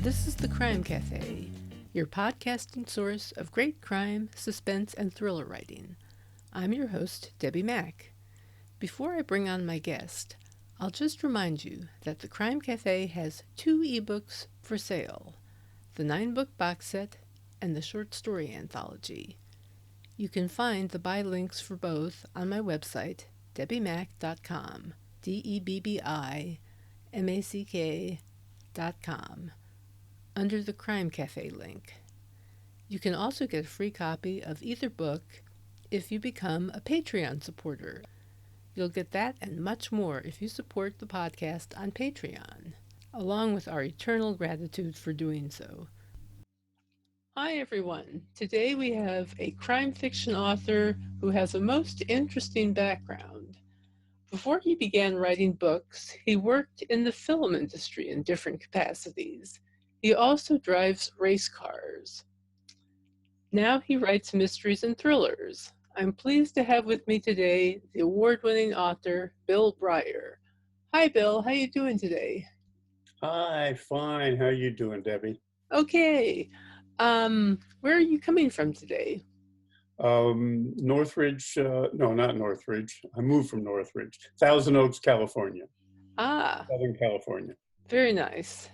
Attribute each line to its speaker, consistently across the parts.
Speaker 1: This is the Crime Cafe, your podcasting source of great crime, suspense, and thriller writing. I'm your host, Debbi Mack. Before I bring on my guest, I'll just remind you that the Crime Cafe has 2 ebooks for sale, the 9-book box set and the short story anthology. You can find the buy links for both on my website, debbimack.com, DEBBIMACK.com, under the Crime Cafe link. You can also get a free copy of either book if you become a Patreon supporter. You'll get that and much more if you support the podcast on Patreon, along with our eternal gratitude for doing so. Hi everyone. Today we have a crime fiction author who has a most interesting background. Before he began writing books, he worked in the film industry in different capacities. He also drives race cars. Now he writes mysteries and thrillers. I'm pleased to have with me today the award-winning author, Bill Brier. Hi, Bill. How you doing today?
Speaker 2: Hi, fine. How are you doing, Debbie?
Speaker 1: Okay. Where are you coming from today?
Speaker 2: Northridge, no, not Northridge. I moved from Northridge. Thousand Oaks, California. Southern California.
Speaker 1: Very nice.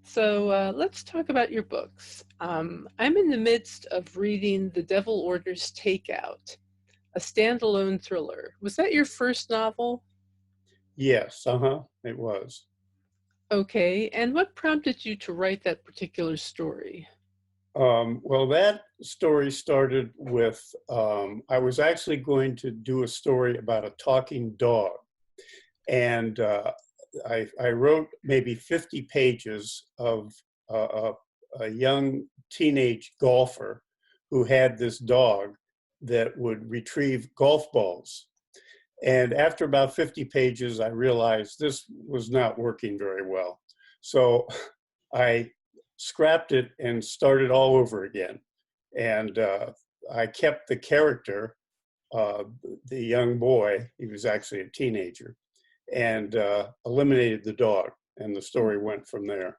Speaker 1: So let's talk about your books. I'm in the midst of reading The Devil Orders Takeout, a standalone thriller. Was that your first novel?
Speaker 2: Yes, it was.
Speaker 1: Okay, and what prompted you to write that particular story?
Speaker 2: Well, that story started with, I was actually going to do a story about a talking dog. And I wrote maybe 50 pages of a young teenage golfer who had this dog that would retrieve golf balls. And after about 50 pages, I realized this was not working very well. So I scrapped it and started all over again. And I kept the character, the young boy, he was actually a teenager, and eliminated the dog, and the story went from there.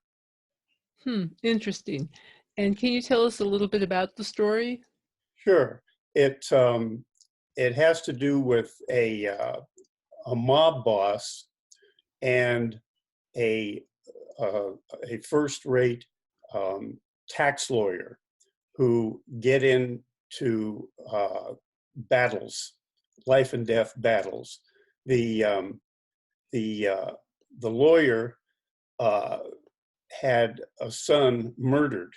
Speaker 1: Interesting. And can you tell us a little bit about the story?
Speaker 2: Sure. It has to do with a mob boss and a first-rate tax lawyer who get into battles, life and death battles. The lawyer had a son murdered,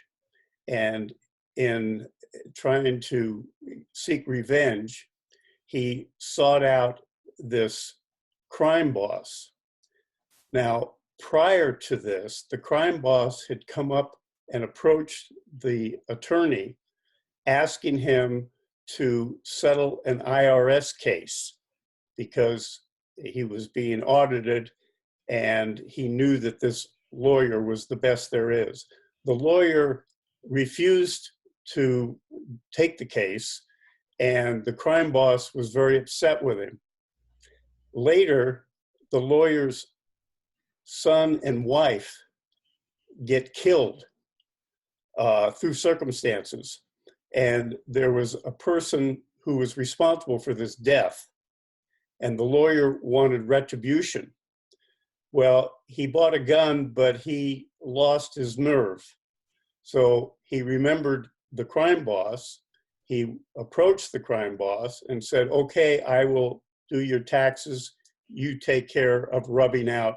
Speaker 2: and in trying to seek revenge, he sought out this crime boss. Now, prior to this, the crime boss had come up and approached the attorney, asking him to settle an IRS case because he was being audited, and he knew that this lawyer was the best there is. The lawyer refused to take the case, and the crime boss was very upset with him. Later, the lawyer's son and wife get killed through circumstances, and there was a person who was responsible for this death, and the lawyer wanted retribution. Well, he bought a gun, but he lost his nerve. So he remembered the crime boss. He approached the crime boss and said, okay, I will do your taxes. You take care of rubbing out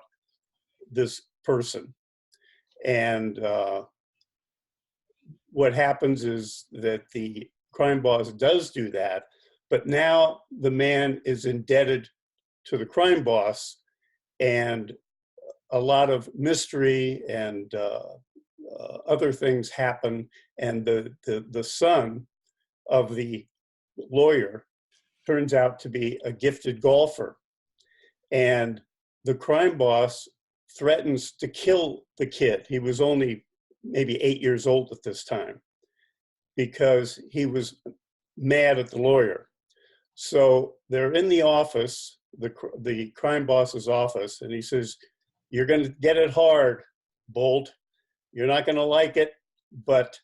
Speaker 2: this person. And what happens is that the crime boss does do that, but now the man is indebted to the crime boss, and a lot of mystery and other things happen, and the son of the lawyer turns out to be a gifted golfer, and the crime boss threatens to kill the kid. He was only maybe 8 years old at this time because he was mad at the lawyer. So they're in the office, the crime boss's office, and he says, "You're going to get it hard, Bolt." You're not going to like it, but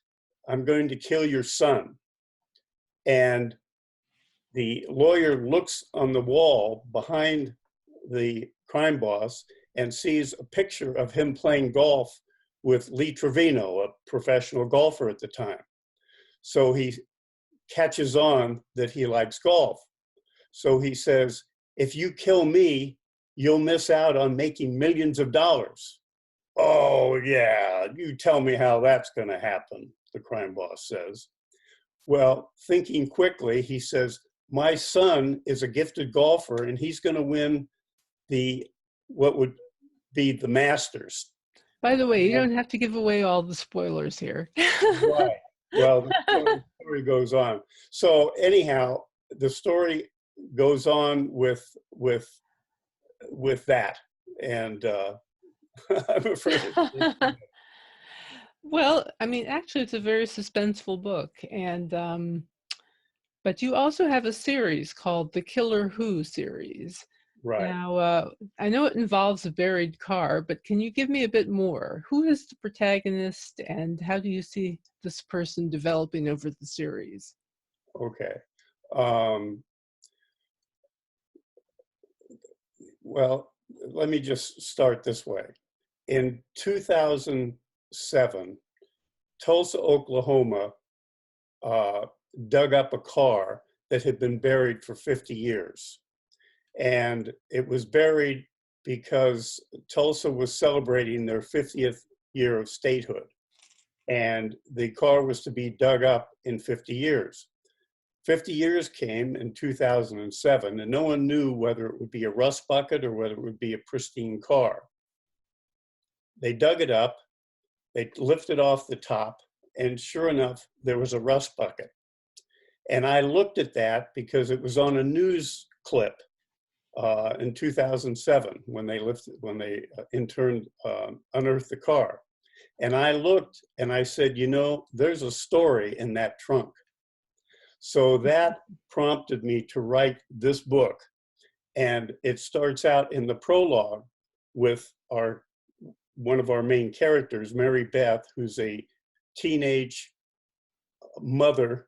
Speaker 2: I'm going to kill your son. And the lawyer looks on the wall behind the crime boss and sees a picture of him playing golf with Lee Trevino, a professional golfer at the time. So he catches on that he likes golf. So he says, if you kill me, you'll miss out on making millions of dollars. Oh, yeah, you tell me how that's going to happen, the crime boss says. Well, thinking quickly, he says, my son is a gifted golfer and he's going to win what would be the Masters.
Speaker 1: By the way, you don't have to give away all the spoilers here.
Speaker 2: Right. Well, the story goes on. So anyhow, the story goes on with that, and I'm afraid.
Speaker 1: Well, I mean, actually, it's a very suspenseful book, and but you also have a series called the Killer Who series.
Speaker 2: Right.
Speaker 1: Now, I know it involves a buried car, but can you give me a bit more? Who is the protagonist, and how do you see this person developing over the series?
Speaker 2: Okay. Well, let me just start this way. In 2007, Tulsa, Oklahoma, dug up a car that had been buried for 50 years. And it was buried because Tulsa was celebrating their 50th year of statehood. And the car was to be dug up in 50 years. 50 years came in 2007, and no one knew whether it would be a rust bucket or whether it would be a pristine car. They dug it up, they lifted off the top, and sure enough, there was a rust bucket. And I looked at that because it was on a news clip in 2007 when they unearthed the car. And I looked and I said, you know, there's a story in that trunk. So that prompted me to write this book. And it starts out in the prologue with one of our main characters, Mary Beth, who's a teenage mother,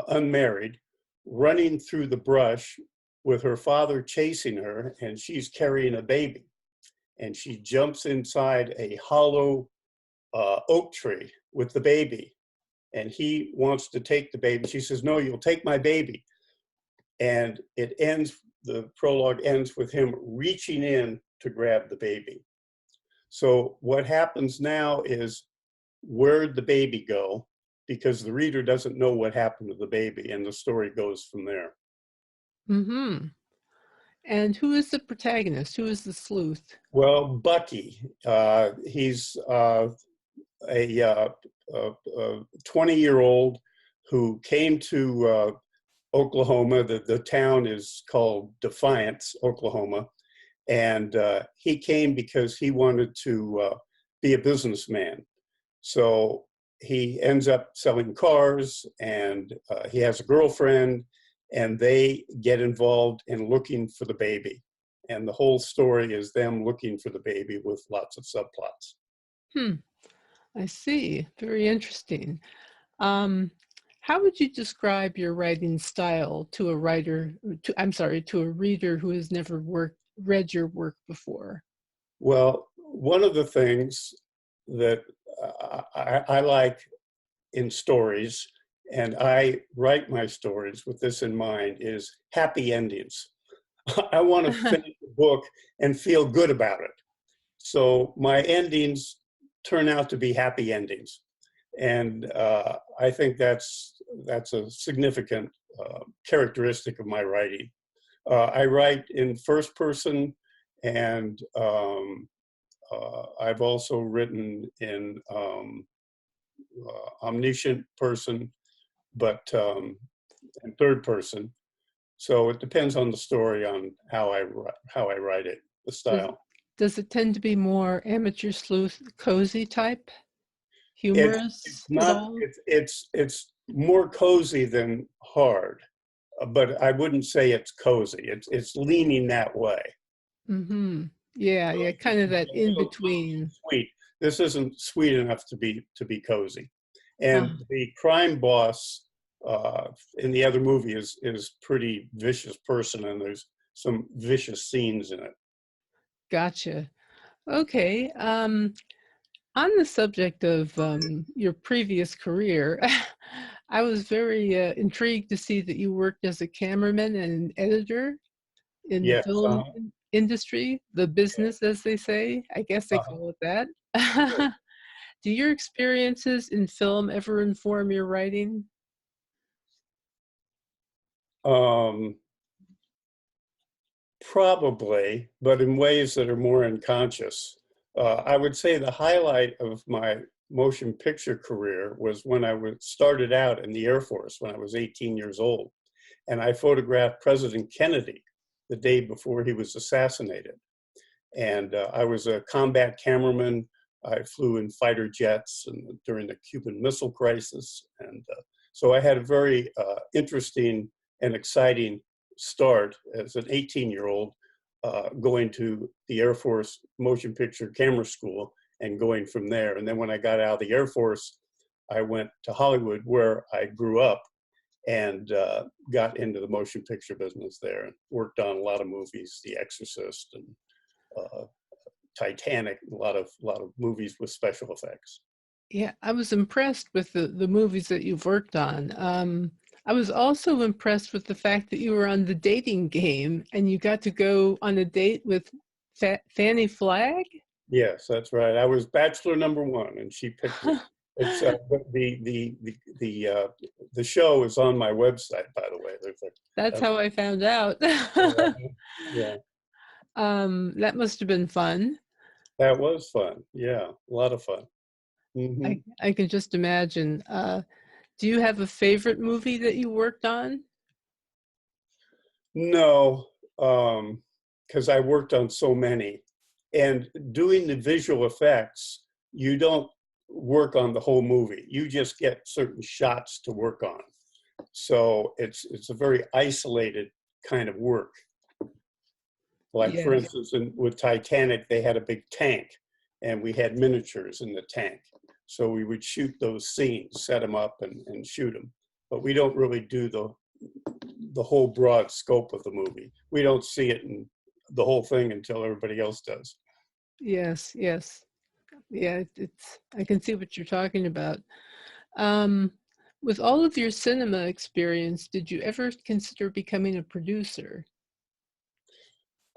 Speaker 2: unmarried, running through the brush with her father chasing her, and she's carrying a baby. And she jumps inside a hollow oak tree with the baby. And he wants to take the baby. She says, no, you'll take my baby. And the prologue ends with him reaching in to grab the baby. So what happens now is, where'd the baby go? Because the reader doesn't know what happened to the baby, and the story goes from there.
Speaker 1: Mm-hmm. And who is the protagonist? Who is the sleuth?
Speaker 2: Well, Bucky, he's a 20-year-old who came to Oklahoma. The town is called Defiance, Oklahoma. And he came because he wanted to be a businessman. So he ends up selling cars, and he has a girlfriend, and they get involved in looking for the baby. And the whole story is them looking for the baby with lots of subplots.
Speaker 1: I see. Very interesting. How would you describe your writing style to a reader who has never read your work before?
Speaker 2: Well, one of the things that I like in stories, and I write my stories with this in mind, is happy endings. I want to finish the book and feel good about it. So my endings turn out to be happy endings. And I think that's a significant characteristic of my writing. I write in first person, and I've also written in omniscient person, but in third person. So it depends on the story, on how I write it, the style.
Speaker 1: Does it tend to be more amateur sleuth, cozy type, humorous?
Speaker 2: It's not. It's more cozy than hard, but I wouldn't say it's cozy. It's leaning that way.
Speaker 1: Mm-hmm. Yeah, kind of that in between.
Speaker 2: Sweet. this isn't sweet enough to be cozy.
Speaker 1: Uh,
Speaker 2: And the crime boss in the other movie is pretty vicious person, and there's some vicious scenes in it.
Speaker 1: gotcha. Okay. On the subject of your previous career, I was very intrigued to see that you worked as a cameraman and an editor in the
Speaker 2: Yes.
Speaker 1: film industry, the business, as they say. I guess they
Speaker 2: Uh,
Speaker 1: call it that. Do your experiences in film ever inform your writing?
Speaker 2: um, Probably, but in ways that are more unconscious. I would say the highlight of my motion picture career was when started out in the Air Force when I was 18 years old. And I photographed President Kennedy the day before he was assassinated. And I was a combat cameraman. I flew in fighter jets during the Cuban Missile Crisis. And so I had a very interesting and exciting start as an 18-year-old going to the Air Force Motion Picture Camera School and going from there. And then when I got out of the Air Force, I went to Hollywood where I grew up and got into the motion picture business there and worked on a lot of movies, The Exorcist and Titanic, a lot of movies with special effects.
Speaker 1: Yeah, I was impressed with the movies that you've worked on. I was also impressed with the fact that you were on The Dating Game and you got to go on a date with Fanny Flagg.
Speaker 2: Yes, that's right. I was bachelor number one, and she picked me. It's the show is on my website, by the way.
Speaker 1: That's how I found out.
Speaker 2: Yeah,
Speaker 1: That must have been fun.
Speaker 2: that was fun. Yeah, a lot of fun. Hmm.
Speaker 1: I can just imagine. Do you have a favorite movie that you worked on?
Speaker 2: No, because I worked on so many, and doing the visual effects, you don't work on the whole movie. You just get certain shots to work on. So it's a very isolated kind of work. Like for
Speaker 1: Yes.
Speaker 2: instance, with Titanic, they had a big tank, and we had miniatures in the tank. So we would shoot those scenes, set them up, and shoot them. But we don't really do the whole broad scope of the movie. We don't see it in the whole thing until everybody else does.
Speaker 1: Yes, yes. Yeah, I can see what you're talking about. Um, with all of your cinema experience, did you ever consider becoming a producer?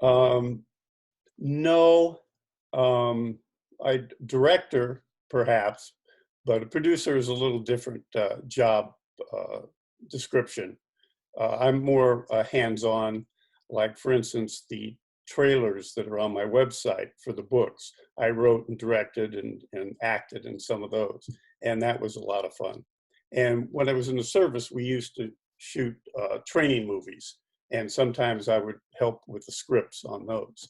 Speaker 2: Um, no, director perhaps, but a producer is a little different job uh, description. I'm more hands-on, like for instance, the trailers that are on my website for the books. I wrote and directed and acted in some of those, and that was a lot of fun. And when I was in the service, we used to shoot training movies, and sometimes I would help with the scripts on those.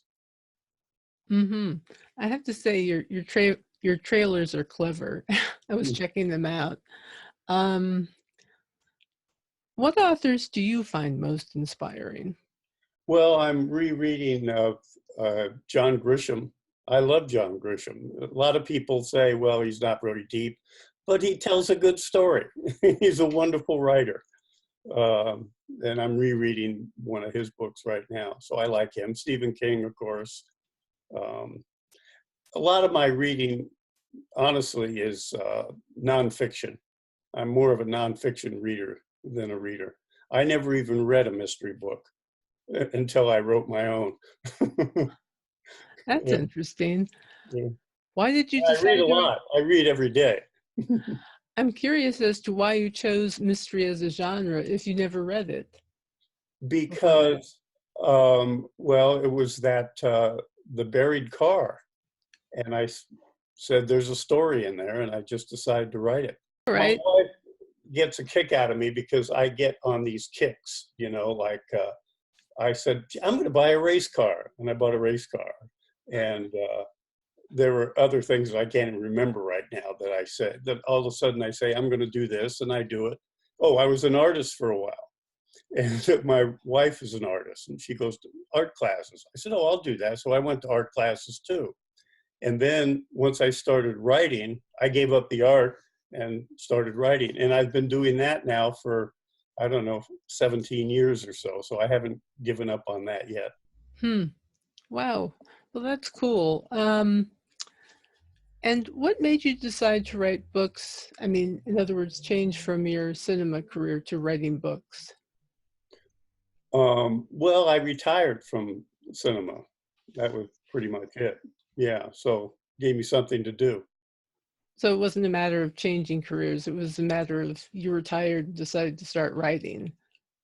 Speaker 1: Mm-hmm. I have to say your trailers are clever. I was checking them out. Um, what authors do you find most inspiring?
Speaker 2: Well, I'm rereading John Grisham. I love John Grisham. A lot of people say, well, he's not very deep, but he tells a good story. He's a wonderful writer. And I'm rereading one of his books right now. So I like him. Stephen King, of course. Um, a lot of my reading, honestly, is nonfiction. I'm more of a nonfiction reader than a reader. I never even read a mystery book until I wrote my own.
Speaker 1: That's
Speaker 2: Yeah,
Speaker 1: interesting.
Speaker 2: yeah.
Speaker 1: Why did you
Speaker 2: I read
Speaker 1: decide
Speaker 2: a
Speaker 1: to?
Speaker 2: lot. I read every day.
Speaker 1: I'm curious as to why you chose mystery as a genre if you never read it before that.
Speaker 2: Because, well, it was that the buried car, and said there's a story in there, and I just decided to write it.
Speaker 1: All
Speaker 2: My
Speaker 1: right.
Speaker 2: wife gets a kick out of me because I get on these kicks, like I said, I'm going to buy a race car, and I bought a race car, and there were other things that I can't even remember right now that I said. That all of a sudden I say I'm going to do this, and I do it. Oh, I was an artist for a while. And my wife is an artist and she goes to art classes. I said, oh, I'll do that. So I went to art classes too. And then once I started writing, I gave up the art and started writing. And I've been doing that now for, I don't know, 17 years or so. So I haven't given up on that yet.
Speaker 1: Wow. Well, that's cool. And what made you decide to write books? I mean, in other words, change from your cinema career to writing books?
Speaker 2: Well, I retired from cinema. That was pretty much it. Yeah, so gave me something to do.
Speaker 1: So it wasn't a matter of changing careers. It was a matter of you were tired and decided to start writing.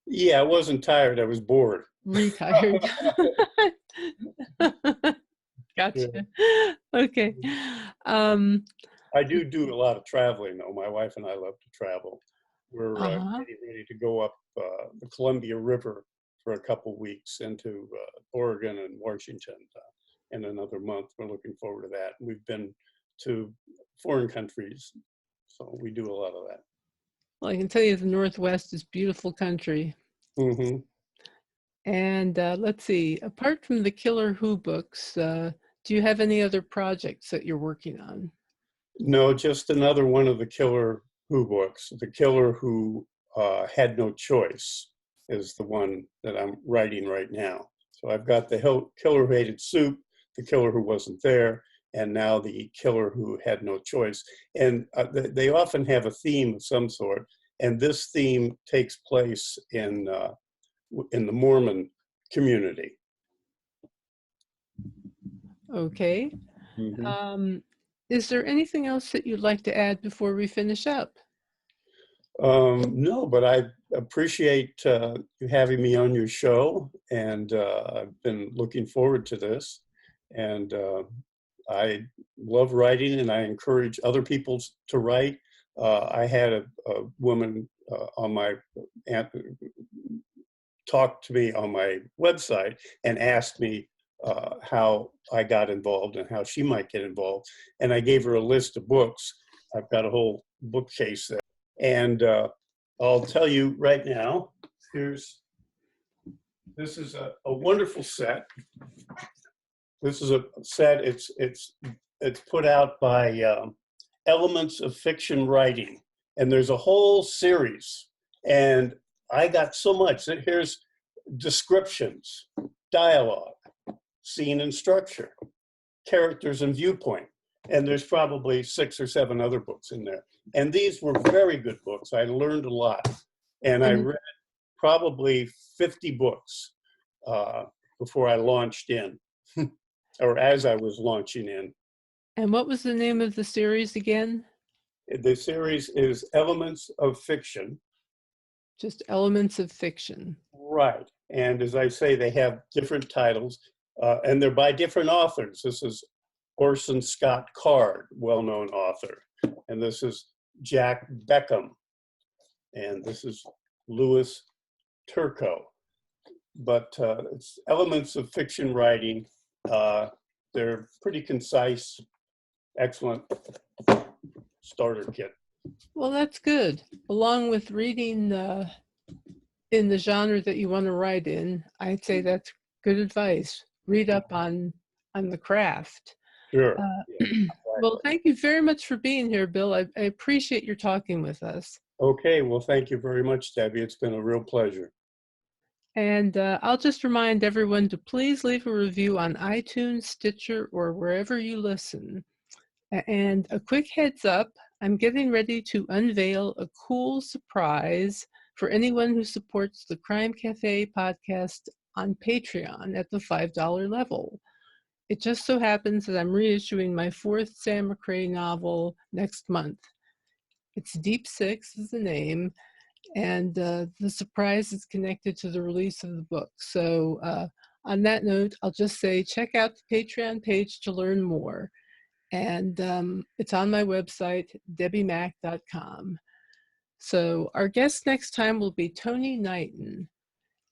Speaker 2: Yeah, I wasn't tired. I was bored.
Speaker 1: Retired.
Speaker 2: Yeah.
Speaker 1: Gotcha. Okay. Um,
Speaker 2: I do a lot of traveling, though. My wife and I love to travel. We're
Speaker 1: uh-huh.
Speaker 2: getting ready to go up the Columbia River for a couple weeks into Oregon and Washington in another month. We're looking forward to that. We've been to foreign countries, so we do a lot of that.
Speaker 1: Well, I can tell you the Northwest is beautiful country.
Speaker 2: Hmm.
Speaker 1: And let's see, apart from the Killer Who books, do you have any other projects that you're working on?
Speaker 2: No, just another one of the Killer Who books. The Killer Who Had No Choice is the one that I'm writing right now. So I've got the Killer Who Hated Soup, the Killer Who Wasn't There, and now the Killer Who Had No Choice. And they often have a theme of some sort. And this theme takes place in the Mormon community.
Speaker 1: Okay.
Speaker 2: Mm-hmm.
Speaker 1: Is there anything else that you'd like to add before we finish up?
Speaker 2: No, but I appreciate you having me on your show, and I've been looking forward to this. And I love writing, and I encourage other people to write. I had a woman on my talk to me on my website and asked me how I got involved and how she might get involved. And I gave her a list of books. I've got a whole bookcase there. And I'll tell you right now, this is a wonderful set. This is a set, it's put out by Elements of Fiction Writing. And there's a whole series. And I got so much. Here's descriptions, dialogue, scene and structure, characters and viewpoint. And there's probably 6 or 7 other books in there. And these were very good books. I learned a lot. And I read probably 50 books before I launched in, or as I was launching in.
Speaker 1: And what was the name of the series again?
Speaker 2: The series is Elements of Fiction.
Speaker 1: Just Elements of Fiction.
Speaker 2: Right. And as I say, they have different titles, and they're by different authors. This is Orson Scott Card, well-known author. And this is Jack Beckham. And this is Louis Turco. But it's Elements of Fiction Writing. They're pretty concise, excellent starter kit.
Speaker 1: Well, that's good. Along with reading in the genre that you want to write in, I'd say that's good advice. Read up on the craft.
Speaker 2: Sure.
Speaker 1: Well, thank you very much for being here, Bill. I appreciate your talking with us.
Speaker 2: Okay, well, thank you very much, Debbie. It's been a real pleasure.
Speaker 1: And I'll just remind everyone to please leave a review on iTunes, Stitcher, or wherever you listen. And a quick heads up, I'm getting ready to unveil a cool surprise for anyone who supports the Crime Cafe podcast on Patreon at the $5 level. It just so happens that I'm reissuing my 4th Sam McRae novel next month. It's Deep Six is the name, and the surprise is connected to the release of the book. So on that note, I'll just say check out the Patreon page to learn more. And it's on my website, debbimack.com. So our guest next time will be Tony Knighton.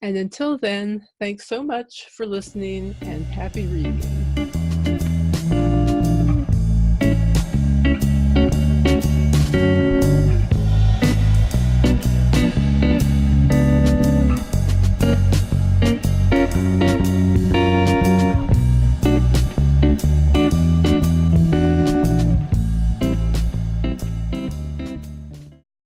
Speaker 1: And until then, thanks so much for listening and happy reading.